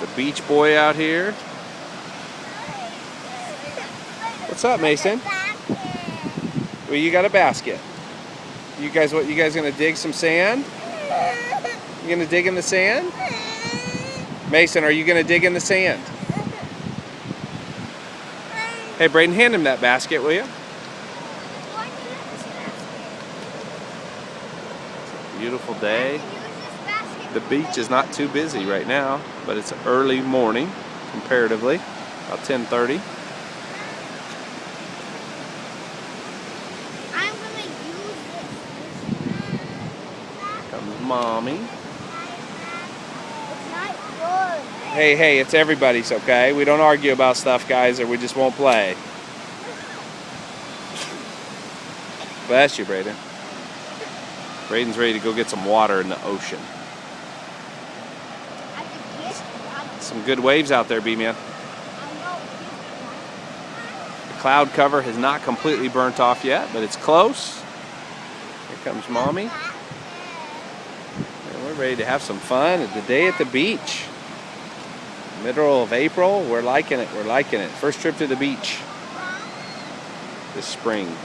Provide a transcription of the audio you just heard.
Got the beach boy out here. What's up, Mason? Well, you got a basket. You guys, what? You guys gonna dig some sand? You gonna dig in the sand? Mason, are you gonna dig in the sand? Hey, Braden, hand him that basket, will you? Beautiful day. The beach is not too busy right now, but it's early morning, comparatively, about 10:30. I'm gonna use this. Comes Mommy. It's not yours. Hey, it's everybody's, okay? We don't argue about stuff, guys, or we just won't play. Bless you, Braden. Braden's ready to go get some water in the ocean. Some good waves out there, B-Man. The cloud cover has not completely burnt off yet, but it's close. Here comes Mommy. And we're ready to have some fun at the day at the beach. Middle of April, we're liking it, we're liking it. First trip to the beach this spring.